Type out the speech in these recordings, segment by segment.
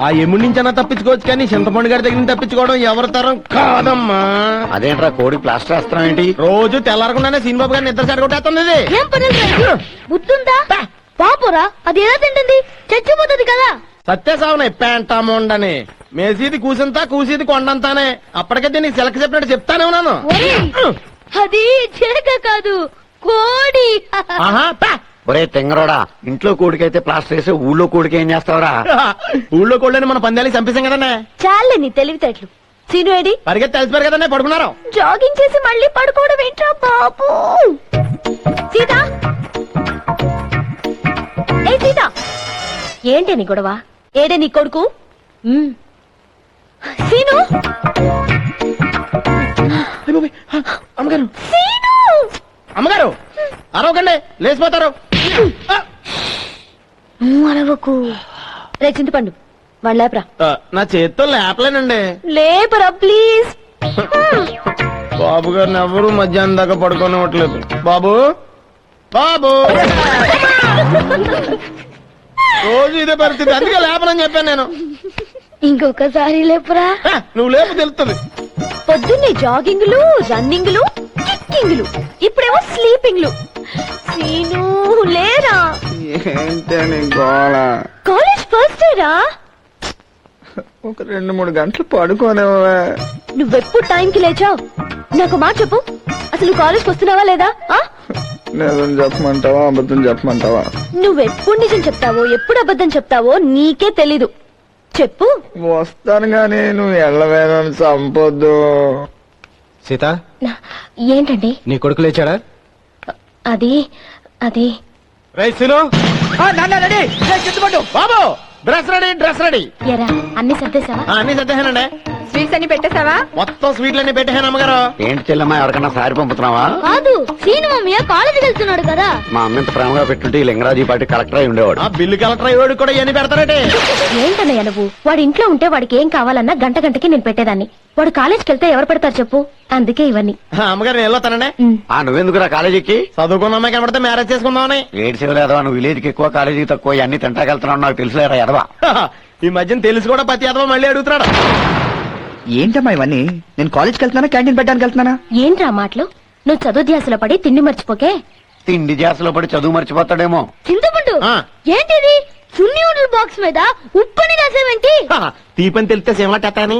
ఆ ఎముడి నుంచి అన్నా తప్పించుకోవచ్చు కానీ చింతపండు గారి దగ్గర నుంచి తప్పించుకోవడం ఎవరి తరం కాదమ్మా. అదేంట్రా కోడి ప్లాస్టర్ వేస్తున్నాం ఏంటి? రోజు తెల్లారకుండానే సీనిబాబు గారిని ఇద్దరు సార్ కొట్టేస్తుంది. ఏం పని బుద్ధుందా పాపురా? అది ఎలా తింటుంది? చచ్చిపోతుంది కదా. సత్యసావనాయి పెంటామోండని మేసీది కూసింతా కూసేది కొండంతానే. అప్పటికైతే నీకు సెలక చెప్పినట్టు చెప్తానే ఉన్నాను. అది చిలక కాదు, కోడి. ఒరే తెంగరోడా, ఇంట్లో కోడికైతే ప్లాస్టర్ వేసి ఊళ్ళో కోడికి ఏం చేస్తావరా? ఊళ్ళో కోళ్ళని మన పందాలకి చంపేశాం కదనే. చాలే నీ తెలివితేటలు. సీనుడి పరిగెత్తి తెలిసిపోయారు కదనే, పడుకున్నారు. జాగింగ్ చేసి మళ్ళీ పడుకోవడం ఏంట్రా బాబు. సీత, ఏ సీత, ఏంటి నీ గొడవ? ఏడే నీ కొడుకు? సీను, అమ్మగారు సీను, అమ్మగారు అరవకండి, లేచిపోతారు. అరవకు. రే చింతపండు వాళ్ళ లేపరా. నా చేత్తో లేపలేనండి. లేపరా ప్లీజ్. బాబు గారిని ఎవరు మధ్యాహ్నం దాకా పడుకోనివ్వట్లేదు. బాబు బాబు రోజు ఇదే పరిస్థితి, అందుకే లేపనని చెప్పాను నేను. ఇంకొకసారి లేపరా. నువ్వు లేపు తెలుస్తుంది. పొద్దున్నే జాగింగ్లు, రన్నింగ్లు, కిక్కింగ్లు, ఇప్పుడేమో స్లీపింగ్లు. సీను లేరా? ఏంటని గోళ? కాలేజ్ ఫస్ట్ రా. ఒక 2-3 గంటలు పడుకోనేవా? నువ్వెప్పుడు టైంకి లేచావు? నాకు మాట చెప్పు, అసలు కాలేజ్కి వస్తున్నావా లేదా? నిజం చెప్పమంటావా అబద్ధం చెప్పమంటావా? నువ్వెప్పుడు నిజం చెప్తావో ఎప్పుడు అబద్ధం చెప్తావో నీకే తెలీదు. చెప్పు. వస్తాను గానీ నువ్వు ఎల్లవేనని చంపొద్దు. సీత, ఏంటండి? నీ కొడుకు లేచాడా? అది అది రైసులు బాబు, డ్రెస్ రెడీ, డ్రెస్ రెడీ. ఎరా అన్ని సర్దేశావా? అన్ని సర్దేశానండి. స్వీట్స్ అన్ని పెట్టేశావా? మొత్తం స్వీట్లన్నీ పెట్టేశాను అమ్మగారు. ఏంటి చెల్లమ్మా, ఎవరికన్నా సారి పంపుతున్నావా? కాదు, సీను మమ్మీ కాలేజీకి వెళ్తున్నాడు కదా. మా అమ్మ ఇంత ప్రేమగా పెట్టుంటే ఈ లింగరాజు పార్టీ కలెక్టర్ అయి ఉండేవాడు. ఆ బిల్లు కలెక్టర్ అయ్యేవాడు కూడా ఇవన్నీ పెడతారంటే. ఏంటన్నయ్య నువ్వు? వాడి ఇంట్లో ఉంటే వాడికి ఏం కావాలన్నా గంట గంటకి నేను పెట్టేదాన్ని. వాడు కాలేజ్కి వెళ్తే ఎవరు పెడతారు చెప్పు? అందుకే ఇవన్నీ. అమ్మగారు నేను వెళ్ళొస్తానండి. నువ్వెందుకురా కాలేజీకి? చదువుకున్న అమ్మాయి కనబడితే మ్యారేజ్ చేసుకుందామని. ఏడు సేవలేదవా, నువ్వు విలేజ్కి ఎక్కువ కాలేజీకి తక్కువ అన్ని తింటాకెళ్తున్నావు నాకు తెలుసులేరా ఎదవా. ఈ మధ్యన తెలిసి కూడా ప్రతి ఎదవా మళ్ళీ అడుగుతున్నాడు. ఏంటమ్మా ఇవన్నీ? నేను కాలేజ్కి వెళ్తున్నానా క్యాంటీన్ పెట్టడానికి వెళ్తున్నానా? ఏంట్రా మాటలు? నువ్వు చదువు ధ్యాసలో పడి తిండి మర్చిపోకే. తిండి జాసలో పడి చదువు మర్చిపోతాడేమో. చింతపండు ఏంటిది? సున్ని నూడిల్ బాక్స్ మీద ఉప్పని రాసేవేంటి? తీపని తెలిస్తే సేమటని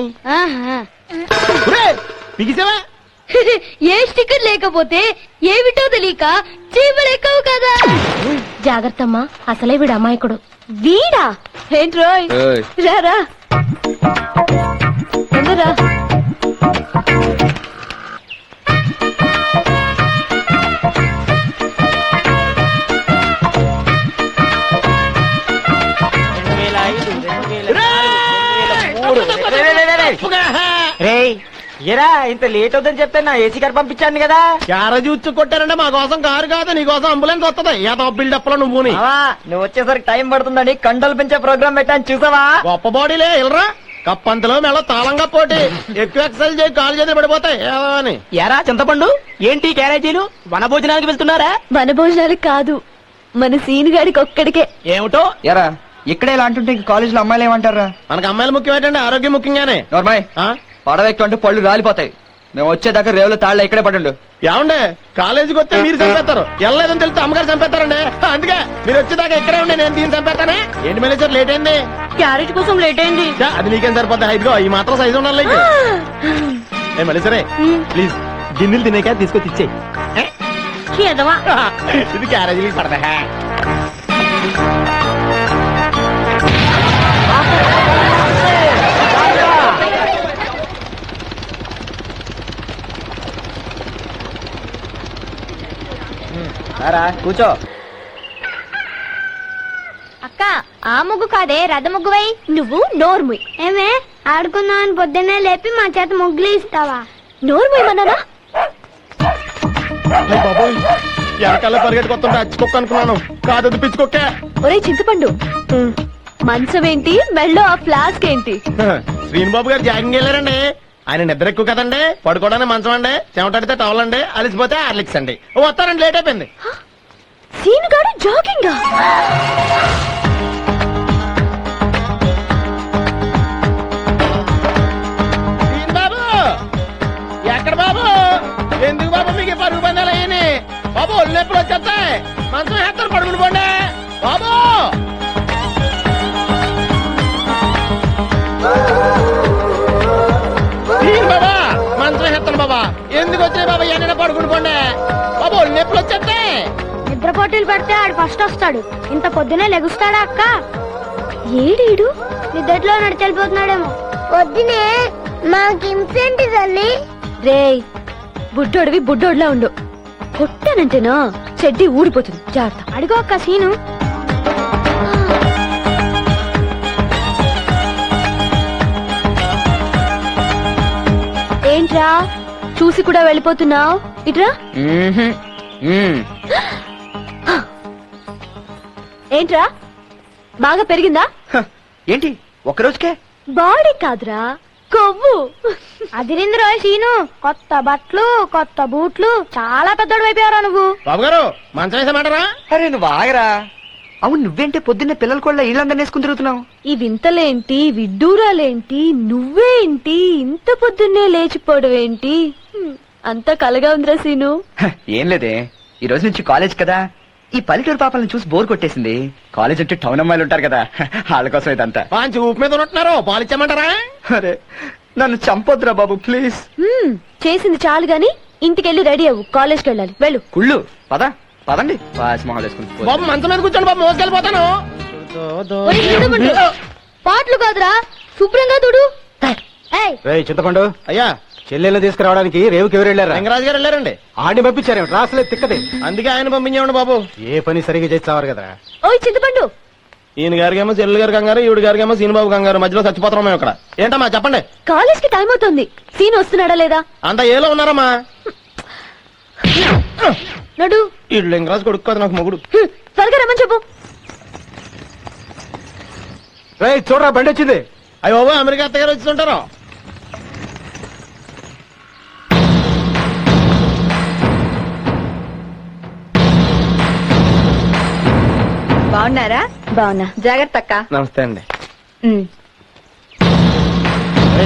బిగిసావా? ఏ స్టిక్కర్ లేకపోతే ఏమిటో తెలియక చీమలు ఎక్కువ కదా. జాగ్రత్తమ్మా, అసలే వీడు అమాయకుడు. వీడా? ఏంట్రోయ్ రారా అందరా. ఎరా ఇంత లేట్ అవుతుందని చెప్తే నా ఏసీ కార్ పంపించాను కదా. క్యారేజ్ ఉచ్చు కొట్టారంటే మా కోసం కారు కాదు, నీ కోసం అంబులెన్స్ వస్తుంది. ఏదో బిల్డప్ లో నువ్వు నువ్వు వచ్చేసరికి టైం పడుతుందని కండలు పెంచే ప్రోగ్రామ్ పెట్టాను చూసావా? గొప్ప బాడీలే వెళ్ళరా. కప్పంతలో మెల్ల తాళంగా పోటీ. ఎక్కువ ఎక్సర్సైజ్ చేయి, కాలు చేతులు పడిపోతాయి ఏదో అని. ఎరా చింతపండు, ఏంటి క్యారేజీలు? వన భోజనానికి వెళ్తున్నారా? వన భోజనాలకు కాదు, మన సీను గారికి ఒక్కడికే. ఏమిటో ఎరా ఇక్కడే ఇలా అంటుంటే కాలేజ్ లో అమ్మాయిలు ఏమంటారా? మనకు అమ్మాయిలు ముఖ్యమైతే ఆరోగ్యం ముఖ్యంగానే. నోర్మాయ్, పడవెక్కంటూ పళ్ళు రాలిపోతాయి. మేము వచ్చేదాకా రేవులో తాళ్ళ ఇక్కడే పడండు. ఏమండే కాలేజీకి వస్తే మీరు చంపేస్తారు, వెళ్ళలేదని తెలిస్తే అమ్మగారు చంపేస్తారండి. అందుకే మీరు వచ్చేదాకా ఇక్కడే ఉండే, నేను దీన్ని చంపేస్తానే. ఏంటి మేనేజర్ లేట్ అయింది? క్యారెట్ కోసం లేట్ అయింది. అది నీకేం సరిపోద్ది? హైట్ ఈ మాత్రం సైజు ఉండాలి. ఏ మళ్ళీ సరే ప్లీజ్ గిన్నెలు తినేక తీసుకొచ్చి ఇచ్చేయి. ఇది క్యారేజీలకి పడదా? కూర్చో. అక్క ఆ ముగ్గు కాదే, రథ ముగ్గువై. నువ్వు నోర్ముయ్. ఏమే ఆడుకుందామని పొద్దున్నే లేపి మా చేత ముగ్గులు ఇస్తావా? నోర్ముయమన్నానా? ఎనకాల పరిగెట్టుకొస్తుంటే అచ్చికొక్క అనుకున్నాను, కాదు పిచ్చుకొక్క. ఒరే చింతపండు, మంచం ఏంటి, మెళ్ళో ఆ ఫ్లాస్క్ ఏంటి? శ్రీనిబాబు గారు జాగింగ్ వెళ్ళారండి. ఆయన నిద్ర ఎక్కువ కదండి, పడుకోవడానికి మంచం అండి, చెమటడితే టవల్ అండి, అలిసిపోతే హార్లిక్స్ అండి. వస్తారండి, లేట్ అయిపోయింది. సీను గారు జాగింగ్. మధ్యాహ్నం పడుకుని పోండి బాబు ఒళ్ళు నొప్పులు వచ్చేస్తే నిద్ర పోటీలు పెడితే ఆడు ఫస్ట్ వస్తాడు. ఇంత పొద్దునే లెగుస్తాడా అక్క? ఏడీడు నిద్దట్లో నడిచెళ్ళిపోతున్నాడేమో. పొద్దునే మాకు హింసేంటి తల్లి? రేయ్ బుడ్డోడివి బుడ్డోడ్లా ఉండు. కొట్టానంటేనా చెడ్డి ఊడిపోతుంది, జాగ్రత్త. అడిగో అక్క సీను. ఏంట్రా చూసి కూడా వెళ్ళిపోతున్నావు? ఇట్రా. ఏంట్రా బాగా పెరిగిందా? ఏంటి ఒక్కరోజుకే? బాడీ కాదురా, కొవ్వు. అదిరింది రోయ్ సీను. కొత్త బట్టలు, కొత్త బూట్లు, చాలా పెద్దోడు అయిపోయారా నువ్వు. బాబు గారు మంచం వేసామంటారా? అరే నువ్వు ఆగరా. అవును నువ్వేంటి పొద్దున్నే పిల్లల కూడా ఇళ్ళందరినీ వేసుకుని తిరుగుతున్నావు? ఈ వింతలేంటి, విడ్డూరాలేంటి, నువ్వేంటి ఇంత పొద్దున్నే లేచిపోవడమేంటి? అంతా కలగా ఉందిరా సీను. ఏం లేదే, ఈ రోజు నుంచి కాలేజ్ కదా, ఈ పల్లెటూరు పాపలను చూసి బోర్ కొట్టేసింది. కాలేజ్ అంటే టౌన్ అమ్మాయిలు ఉంటారు కదా, వాళ్ళ కోసం ఇదంతా. మంచి ఊపు మీద ఉంటున్నారు, పాలు ఇచ్చామంటారా? అరే నన్ను చంపొద్దురా బాబు ప్లీజ్. చేసింది చాలు గాని ఇంటికెళ్ళి రెడీ అవ్వు, కాలేజ్కి వెళ్ళాలి. వెళ్ళు. కుళ్ళు పదండి మొహాలు వేసుకుని. బాబు మంచం మీద కూర్చోండి బాబు, మోసుకెళ్ళిపోతాను. ఒరేయ్, చింతపండు, పాటలు కాదురా, శుభ్రంగా తుడు. ఏయ్, చింతపండు అయ్యా చెల్లెల్ని తీసుకురావడానికి రేవుకి ఎవరు వెళ్ళారా? రంగరాజు గారు వెళ్ళారండి. ఆడిని పంపించారు, రాసలేదు తిక్కది. అందుకే ఆయన పంపించామండి బాబు. ఏ పని సరిగా చేస్తావారు కదా. ఓయ్ చింతపండు, ఈయన గారికేమో చెల్లు గారు కంగారు, ఈవిడ గారికేమో సీనిబాబు కంగారు, మధ్యలో చచ్చిపోతున్నాం మేము ఇక్కడ. ఏంటమ్మా చెప్పండి. కాలేజ్ కి టైం అవుతుంది, సీన్ వస్తున్నాడా లేదా? అంత ఏలో ఉన్నారమ్మా. నడు. ఈ లింగరాజు కొడుకు కదా నాకు మొగుడు. త్వరగా రమ్మని చెప్పు. రేయ్ చూడరా బండి వచ్చింది. అయ్యో బాబు, అమెరికా అత్తగారు వచ్చింటారు. బాగున్నారా? బావునా. జాగ్రత్త అక్క. నమస్తే అండి.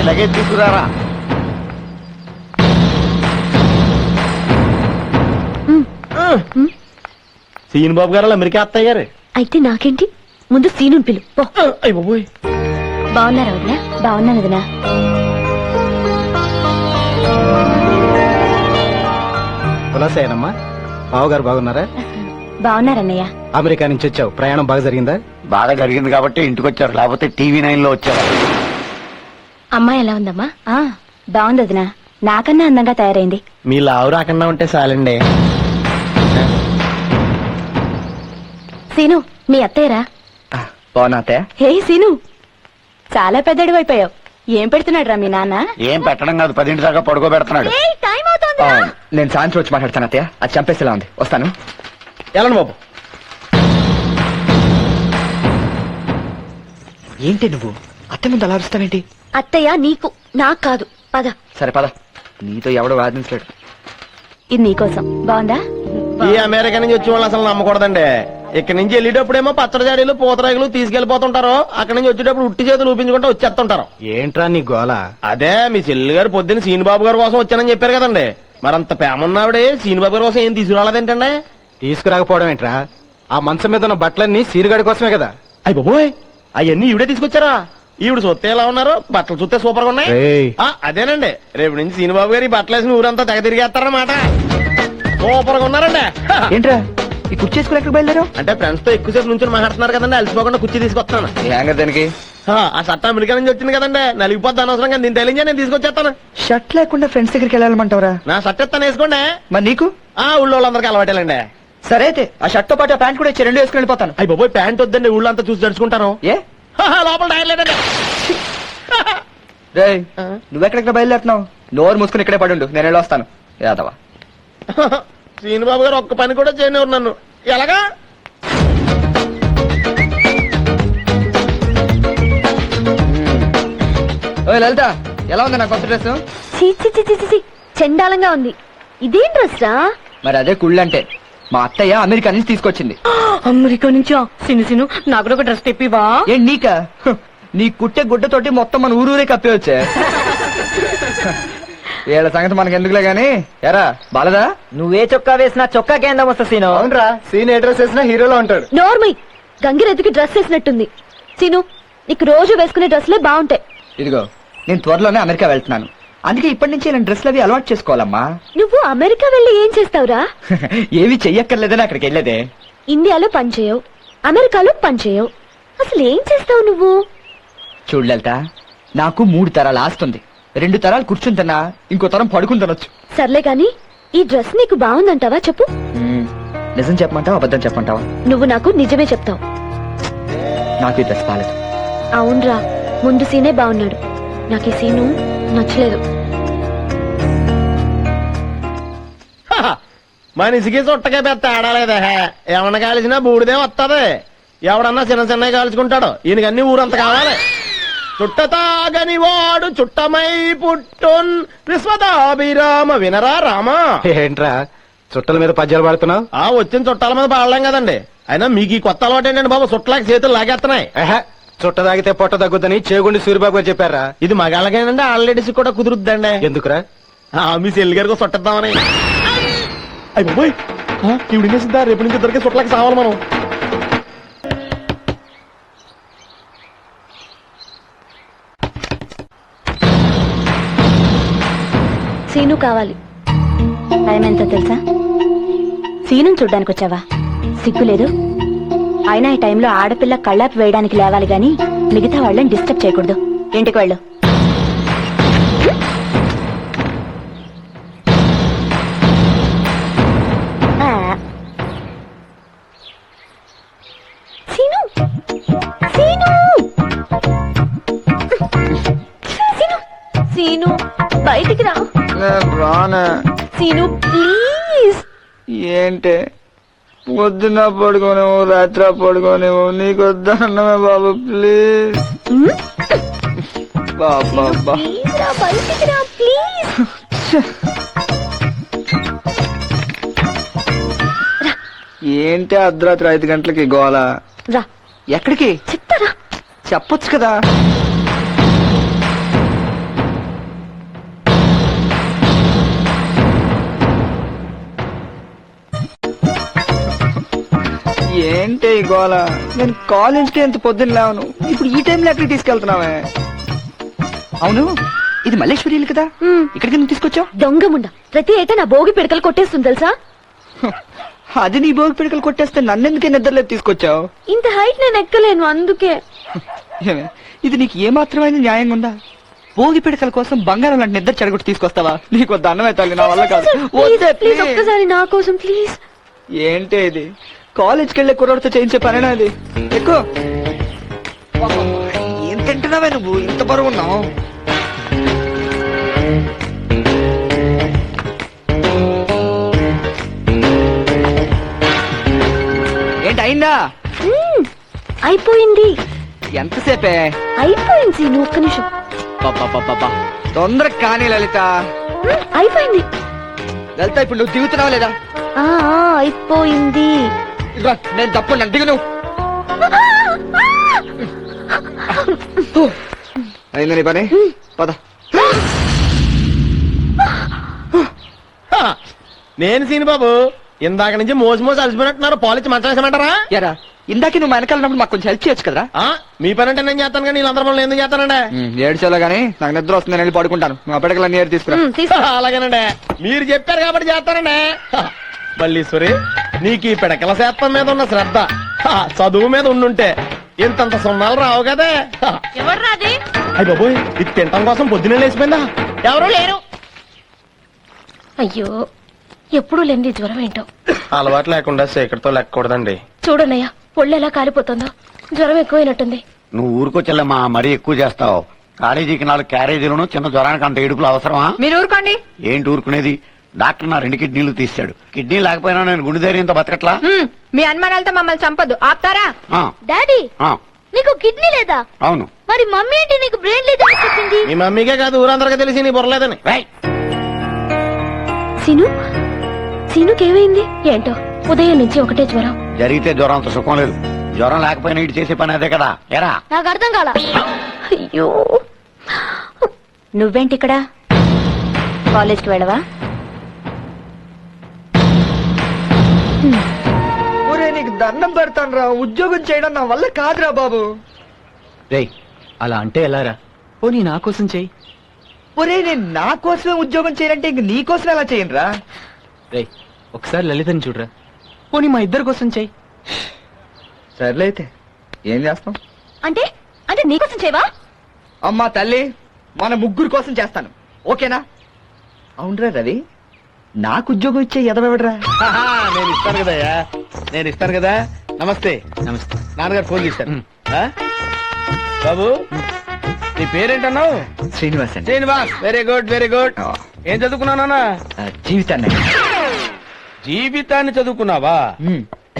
లగేజ్ తీసుకురారా. సీనిబాబు గారు అమెరికా అత్తయ్య గారు. అయితే నాకేంటి, ముందు సీను పిలు. పో. అయ్య బాబోయ్. బాగున్నారా వదినా? బాగున్నాను వదినా. కులాసేనమ్మా, బావగారు బాగున్నారా? బాగున్నారన్నయ్య. అమెరికా నుంచి వచ్చావు, ప్రయాణం బాగా జరిగిందా? బాగా జరిగింది కాబట్టి ఇంటికి వచ్చారు, లేకపోతే టీవీ 9 లో వచ్చారు. అమ్మాయి ఎలా ఉందమ్మా? బాగుంది వదినా, నాకన్నా అందంగా తయారైంది. మీ లావు రాకుండా ఉంటే చాలండి. సీను, మీ అత్తయ్యరా? బాగున్నా అత్తయ్య? హే సీను, చాలా పెద్దడి అయిపోయావు. ఏం పెడుతున్నాడు రా మీ నాన్న? ఏం పెట్టడం కాదు, 10 దాకా పడుకోబెడుతున్నాడు. టైం అవుతుంది. నేను సాయంత్రం వచ్చి మాట్లాడతాను అత్తయ్య, అది చంపేసేలా ఉంది, వస్తాను. ఎలాండి బాబు. ఏంటి నువ్వు అత్త ముందు అలా అరుస్తావేంటి? అత్తయ్య నీకు, నాకు కాదు. పద. సరే పద, నీతో ఎవడో వాదించలేడు. ఇది నీకోసం. బాగుందా? ఈ అమెరికా నుంచి వచ్చే వాళ్ళు అసలు నమ్మకూడదండి. ఇక్కడ నుంచి వెళ్ళేటప్పుడేమో పచ్చడి జాడీలు పూతరేగులు తీసుకెళ్లిపోతుంటారు, అక్కడ నుంచి వచ్చేటప్పుడు ఉట్టి చేతులు ఊపించుకుంటూ వచ్చేస్తుంటారు. ఏంట్రా నీ గోల? అదే మీ చెల్లి గారు పొద్దున్న సీనిబాబు గారి కోసం వచ్చానని చెప్పారు కదండి, మరంత ప్రేమన్నావిడే సీనిబాబు గారి కోసం ఏం తీసుకురాలేదేంటండి? తీసుకురాకపోవడం ఏంట్రా? ఆ మంచం మీద ఉన్న బట్టలన్నీ సీనుగాడి కోసమే కదా. అయ్య బాబోయ్, అవన్నీ ఈవిడే తీసుకొచ్చారా? ఈవిడ చూస్తే ఎలా ఉన్నారు, బట్టలు చూస్తే సూపర్ గా ఉన్నాయి. రేయ్. అదేనండి, రేపు నుంచి సీనిబాబు గారు ఈ బట్టలు వేసిన ఊరంతా తెగ తిరిగేస్తారన్నమాట. సూపర్ గా ఉన్నారండి. ఏంట్రా ఈ కుర్చీ చేసుకుని ఎక్కడ బయలుదేరావు? అంటే ఫ్రెండ్స్ తో ఎక్కువసేపు నుంచి మాట్లాడుతున్నారు కదండి, అలసిపోకుండా కుర్చీ తీసుకొస్తాను. హ్యాంగర్ దానికి ఆ షర్ట్ అమెరికా నుంచి వచ్చింది కదండి, నలిగిపోద్ది అనవసరంగా, దీని తెలియజే నేను తీసుకొచ్చేస్తాను. షర్ట్ లేకుండా ఫ్రెండ్స్ దగ్గరికి వెళ్ళాలమంటావరా? నా షర్ట్ ఎత్తాను వేసుకోండి. మరి నీకు? ఊళ్ళో వాళ్ళందరికీ అలవాటేలండి. సరే అయితే ఆ షర్ట్ తో పాటు ఆ ప్యాంట్ కూడా ఇచ్చి 2 వేసుకుని వెళ్ళిపోతాను. అయ్యి బాబోయ్, ప్యాంట్ వద్దండి, ఊళ్ళో అంతా చూసి జడుచుకుంటాను. ఏ లోపల టైర్ లేదండి. రేయ్ నువ్వెక్కడికి బయలుదేరుతున్నావు? నోరు మూసుకుని ఇక్కడే పడుండు, నేను వెళ్ళి వస్తాను. యాదవా శ్రీనిబాబు గారు ఒక్క పని కూడా చేయనివ్వరు నన్ను. ఎలాగా? ఓయ్ లలిత, ఎలా ఉంది నా కొత్త డ్రెస్? చండాలంగా ఉంది. ఇదేం డ్రెస్ రా? మరి అదే కుళ్ళంటే, మా అత్తయ్య అమెరికా నుంచి తీసుకొచ్చింది. అమెరికా నుంచా? సిను సిను, నాకు కూడా ఒక డ్రెస్ తెప్పివా? ఏం నీకా? నీ కుట్టే గుడ్డతోటి మొత్తం మన ఊరూరే కప్పి వచ్చే. వీళ్ళ సంగతి మనకి ఎందుకులే గాని, ఎరా బాలదా? నువ్వే చొక్కా వేసినా చొక్కా కేంద్రం వస్తా సీను. అవునరా, సీన్ ఏ డ్రెస్ వేసినా హీరోలో ఉంటాడు. నోర్మై, గంగిరెద్దుకి డ్రెస్ వేసినట్టుంది. సీను, నీకు రోజు వేసుకునే డ్రెస్లే బాగుంటాయి. ఇదిగో నేను త్వరలోనే అమెరికా వెళ్తున్నాను. అందుకే ఇప్పటి నుంచి ఇలా డ్రెస్లు అవి అలవాటు చేసుకోవాలమ్మా. నువ్వు అమెరికా వెళ్ళి ఏం చేస్తావురా? ఏవి చెయ్యక్కర్లేదని అక్కడికి వెళ్ళేదే. ఇండియాలో పని చేయవు, అమెరికాలో పని చేయవు, అసలు ఏం చేస్తావు నువ్వు? చూడు లలిత, నాకు 3 తరాలు ఆస్తుంది. 2 తరాలు కూర్చుని తిన్నా, ఇంకో తరం పడుకుని తినొచ్చు. సర్లే గాని ఈ డ్రెస్ నీకు బాగుందంటావా చెప్పు. నిజం చెప్పమంటావా అబద్ధం చెప్పమంటావా? నువ్వు నాకు నిజమే చెప్తావు. నాకు ఈ డ్రెస్ బాలేదు. అవునరా, ముందు సీనే బాగున్నాడు, నాకు ఈ సీను నచ్చలేదు. మనిషికి చుట్టకే పెద్ద తేడా లేదే. ఏమన్నా కాల్చినా బూడిదే వస్తుంది. ఎవడన్నా చిన్న చిన్నవి కాల్చుకుంటాడు. ఈయనకన్నీ ఊరంత కావాలి. చుట్టతాగని వాడు చుట్టమై పుట్టున్ విశ్వదాభిరామ వినరా రామా. ఏంట్రా చుట్టల మీద పద్యాలు పాడుతున్నావు? ఆ వచ్చిన చుట్టాల మీద పాడలేం కదండి. అయినా మీకు ఈ కొత్త అలవాటు ఏంటండి బాబు? చుట్టలాకి చేతులు లాగేస్తున్నాయి. చుట్ట తాగితే పొట్ట తగ్గుద్దని చేగుండి సూర్యబాబు గారు చెప్పారా? ఇది మగాళ్ళకేనండి, ఆల్రెడీస్ కూడా కుదురుద్దండి. ఎందుకురా? మీ సెల్లి గారికి చుట్టిద్దామని. అయ్యి బాబోయ్, ఇవిడినే సిద్ధా, రేపు నుంచి ఇద్దరికి చుట్టలకి సావాలి మనం. సీను కావాలి. టైం ఎంతో తెలుసా? సీను చూడ్డానికి వచ్చావా? సిగ్గులేదు? అయినా ఈ టైంలో ఆడపిల్ల కళ్ళాపి వేయడానికి లేవాలి గాని మిగతా వాళ్ళని డిస్టర్బ్ చేయకూడదు. ఇంటికి వెళ్ళు. సీను, సీను, సీను, సీను బయటికి రా. రానా? సీను ప్లీజ్. ఏంటి పొద్దున్న పడుకోనేమో రాత్రి పడుకోనేమో నీకు వద్దన్నమే బాబు ప్లీజ్. బాబా ప్లీజ్ రా, బయటికి రా ప్లీజ్. ఏంటి అర్ధరాత్రి 5 గంటలకి గోల? రా, ఎక్కడికి? చెప్తారా? చెప్పొచ్చు కదా. ఏంటి ఈ గోల? నేను కాలేజ్కి ఎంత పొద్దున్న లేవను, ఇప్పుడు ఈ టైంలో ఎక్కడికి తీసుకెళ్తున్నావే? అవును, ఇది మల్లేశ్వరి ఇల్లు కదా, ఇక్కడికి నువ్వు తీసుకొచ్చావు? దొంగముండ ప్రతి ఏటా నా భోగి పిడకలు కొట్టేస్తుంది తెలుసా? అది నీ భోగి పిడకలు కొట్టేస్తే నన్నెందుకే నిద్రలేదు తీసుకొచ్చావు? ఇంత హైట్ నేను ఎక్కలేను అందుకే. ఏమే, ఇది నీకు ఏమాత్రమైన న్యాయంగా ఉందా? భోగి పిడకల కోసం బంగారం లాంటి నిద్ర చెడగొట్టి తీసుకొస్తావా? నీకు దండమే తల్లి, నా వల్ల కాదు. ప్లీజ్ వద్దే, ప్లీజ్ please. ఒక్కసారి నా కోసం ప్లీజ్. ఏంటి ఇది? కాలేజ్కి వెళ్ళే కుర్రాడితో చేయించే పనేనా ఇది? ఎక్కువ ఏం తింటున్నావే నువ్వు? ఇంత బరువు ఉన్నావు. ఏంటి అయిందా? అయిపోయింది. ఎంతసేపే? అయిపోయింది సీను, ఒక్క నిమిషం. తొందరగా కానీ లలిత. అయిపోయింది. లలిత ఇప్పుడు నువ్వు దిగుతున్నావా లేదా? అయిపోయింది. ఇదిగో, నేను తప్పు నన్ను దిగు నువ్వు. అయిందా నీ పని? పద. నేను సీని బాబు, ఇందాక నుంచి మోసి మోసి అలసిపోయినట్టున్నారు. పాలిచ్చి మంచమేసమంటారా? ఎరా, ఇందాక నువ్వు వెనకాలన్నప్పుడు మాకు కొంచెం హెల్ప్ చేయొచ్చు కదరా? మీ పని అంటే నేను చేస్తాను కానీ వీళ్ళందరూ పనులు ఎందుకు చేస్తానండి? ఏడ్చేలా గానీ నాకు నిద్ర వస్తుంది, నేను వెళ్ళి పడుకుంటాను. నువ్వు అప్పటికల్లా నీరు తీసుకురా. అలాగేనండి, మీరు చెప్పారు కాబట్టి చేస్తానండి. మల్లీశ్వరి, నీకు ఈ పిడకల శాతం మీద ఉన్న శ్రద్ధ చదువు మీద ఉండుంటే ఇంతంత సున్నాలు రావు కదే. అయ్య బాబోయ్, ఇది తినటం కోసం పొద్దునే లేచిపోయిందా? ఎవరు లేరు. అయ్యో, ఎప్పుడు లేని జ్వరం ఏంటో. అలవాటు లేకుండా చీకటితో లెక్కకూడదండి. చూడన్నయ్య, పొళ్ళు ఎలా కాలిపోతుందో. జ్వరం ఎక్కువైనట్టుంది. నువ్వు ఊరుకొచ్చెల్లమ్మా, మరీ ఎక్కువ చేస్తావు. కాలేజీకి 4 క్యారేజీలను, చిన్న జ్వరానికి అంత ఏడుపులు అవసరమా? మీరు ఊరుకోండి. ఏంటి ఊరుకునేది? డాక్టర్ నా 2 కిడ్నీలు తీశాడు. కిడ్నీ లేకపోయినా నేను గుండె ధైర్యంతో బతకట్లా. మీ అనుమానాలతో మమ్మల్ని చంపదు, ఆపుతారా? ఆ, డాడీ, ఆ, నీకు కిడ్నీ లేదా? అవును. మరి మమ్మీ ఏంటి నీకు బ్రెయిన్ లేదని చెప్పింది? మీ మమ్మీకే కాదు ఊరందరికీ తెలిసి నీ బుర్రలేదని. రేయ్, సీను, సీనుకేమైంది ఏంటో? ఉదయం నుంచి ఒకటే జ్వరం. జరిగితే జ్వరంతో సుఖం లేదు. జ్వరం లేకపోయినా ఇటు చేసే పని అదే కదా. ఎరా, నాకు అర్థం కాల. అయ్యో, నువ్వేంటి ఇక్కడ? కాలేజ్కి వెళ్ళవా? ఒరే, నీకు దండం పెడతాను రా, ఉద్యోగం చేయడం నా వల్ల కాదురా బాబు. రేయ్, అలా అంటే ఎలారా? పోనీ నా కోసం చెయ్యి. ఒరే నేను నా కోసమే ఉద్యోగం చేయాలంటే ఇంక నీ కోసం ఎలా చేయనురా? రేయ్ ఒకసారి లలితని చూడరా, పోనీ మా ఇద్దరి కోసం చెయ్యి. సర్లే అయితే ఏం చేస్తాం? అంటే అంటే నీకోసం చేయవా? అమ్మా తల్లి, మన ముగ్గురు కోసం చేస్తాను, ఓకేనా? అవునరా రవి, నాకు ఉద్యోగం ఇచ్చే ఎదవెవడరా? ఆహా, నేను ఇస్తాను కదయ్యా, నేను ఇస్తాను కదా. నమస్తే. నమస్తే. నాన్నగారు ఫోన్ చేశారు. మ్. ఆ? బాబు నీ పేరేంటన్నావు? శ్రీనివాస్ అండి. Srinivas. Very good very good. ఆ, ఏం చదువుకున్నానా? జీవితాన్ని జీవితాన్ని చదువుకున్నావా?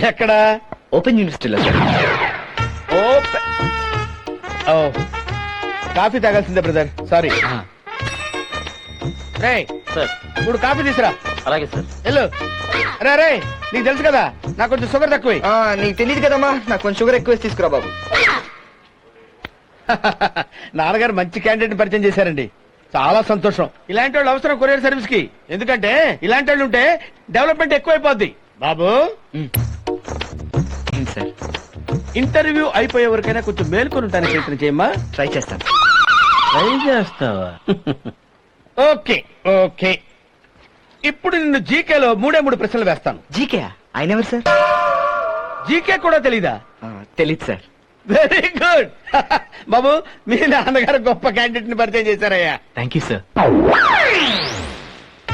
ఎక్కడ? ఓపెన్ యూనివర్సిటీలో సార్. ఓ ఓ, కాఫీ తాగాల్సిందే బ్రదర్, సారీ. రే సార్. ఇప్పుడు కాఫీ తీసురా. అలాగే సార్. వెళ్ళు. రే రే, నీకు తెలుసు కదా నాకు కొంచెం షుగర్ తక్కువ. నీకు తెలియదు కదమ్మా, నాకు కొంచెం షుగర్ ఎక్కువ వేసి తీసుకురా బాబు. నాన్నగారు మంచి క్యాండిడేట్ పరిచయం చేశారండి, చాలా సంతోషం. ఇలాంటి వాళ్ళు అవసరం కొరియర్ సర్వీస్ కి, ఎందుకంటే ఇలాంటి వాళ్ళు ఉంటే డెవలప్మెంట్ ఎక్కువైపోద్ది. బాబు ఏంటి సార్? ఇంటర్వ్యూ అయిపోయే వరకైనా కొంచెం మేల్కొని ఉంటానికి ప్రయత్నం చేయమ్మా. ట్రై చేస్తాను. ట్రై చేస్తావా? Okay okay. ఇప్పుడు నిన్ను జీకేలో 3 ప్రశ్నలు వేస్తాను. జీకే ఆయన ఎవరు సార్? జీకే కూడా తెలీదా? తెలీదు సార్. Very good. బాబు మీ నాన్నగారు గొప్ప క్యాండిడేట్ ని పరిచయం చేశారయ్యా. Thank you sir.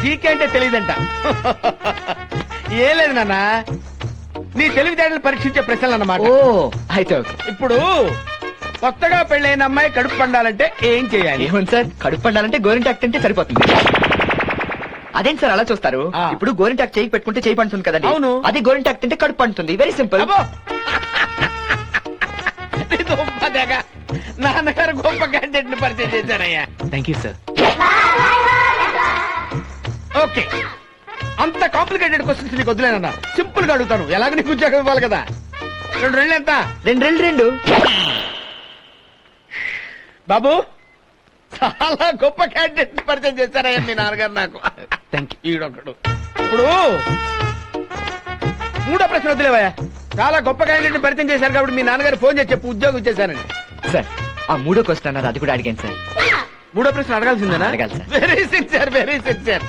జీకే అంటే తెలీదంట. ఏం లేదు నాన్న, నీ తెలివితేటలు పరీక్షించే ప్రశ్నలు అన్నమాట. ఓ అయితే ఓకే. ఇప్పుడు కొత్తగా పెళ్ళైన అమ్మాయి కడుపు పండాలంటే ఏం చేయాలి? ఏమని సార్, కడుపు పండాలంటే గోరింటాక్ తింటే సరిపోతుంది. అదేంటి సార్ అలా చూస్తారు? ఆ. ఇప్పుడు గోరింటాక్ చేయి పెట్టుకుంటే చేయి పండుతుంది కదండి. అవును. అది గోరింటాక్ తింటే కడుపు పండుతుంది. Very simple. అబ్బో! నీ దుంప తెగ. నాన్నగారు గొప్ప క్యాండిడేట్ ని పరిచయం చేశారయ్యా. Thank you sir. ఓకే, అంత కాంప్లికేటెడ్ క్వశ్చన్స్ నీకు వద్దులేనన్నా, సింపుల్ గా అడుగుతాను. ఎలాగ నీకు ఉద్యోగం ఇవ్వాలి కదా. 2 రెళ్ళు ఎంత? 2 బాబు చాలా గొప్ప క్యాండిడేట్ ని పరిచయం చేశారయ్యా మీ నాన్నగారు నాకు. Thank you. ఈడొకడు. ఇప్పుడు 3వ ప్రశ్న వద్దులేవయ్యా, చాలా గొప్ప క్యాండిడేట్ ని పరిచయం చేశారు కాబట్టి మీ నాన్నగారు ఫోన్ చేసి చెప్పు ఉద్యోగం ఇచ్చేశానని. సార్ ఆ 3వ క్వశ్చన్ అన్నారు, అది కూడా అడిగాను సార్. 3వ ప్రశ్న అడగాల్సిందేనా? అడగాలి sir. Very sincere very sincere.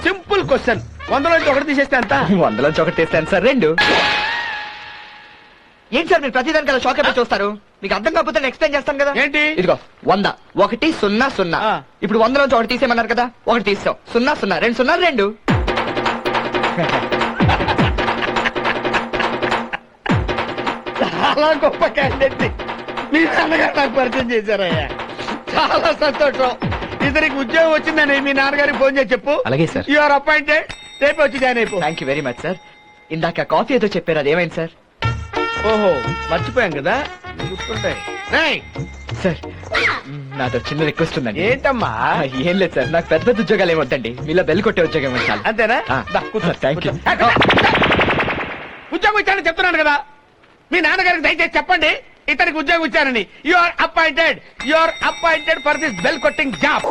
Simple question, 100లోంచి 1 తీసేస్తే అంత. 100లోంచి 1 తీస్తాను సార్. 2 ఏంటి సార్ మీరు ప్రతిదానికి అలా షాక్ అయిపోయి చూస్తారు? మీకు అర్థం కాకపోతే నేను ఎక్స్ప్లెయిన్ చేస్తాను కదా. ఏంటి? ఇదిగో 100 1 0 0. ఆ. ఇప్పుడు 100లోంచి 1 తీసేయమన్నారు కదా, 1 తీసాం. 0 0 2 0 2. చాలా గొప్ప క్యాండిడేట్ ని మీ నాన్నగారు నాకు పరిచయం చేశారయ్యా, చాలా సంతోషం. ఇతనికి ఉద్యోగం వచ్చిందని మీ నాన్నగారికి ఫోన్ చేసి చెప్పు. అలాగే సార్. You are appointed. రేపు వచ్చి జాయిన్ అయిపో. Thank you very much sir. ఇందాక కాఫీ ఏదో చెప్పారు, అది ఏమైంది సార్? ఓహో మర్చిపోయాం కదా, గుర్తుంటాయి. రేయ్, సార్ నాతో చిన్న రిక్వెస్ట్ ఉందండి. ఏంటమ్మా? ఏం లేదు సార్, నాకు పెద్ద పెద్ద ఉద్యోగాలు ఏమొద్దండి, మీలో బెల్ కొట్టే ఉద్యోగం ఏమో చాలు. అంతేనా? ఆ. దా, కూర్చో. Thank you. కూర్చో. ఉద్యోగం ఇచ్చానని చెప్తున్నాను కదా, మీ నాన్నగారికి దయచేసి చెప్పండి ఇతనికి ఉద్యోగం ఇచ్చానని. You are appointed for this bell కొట్టింగ్ జాబ్.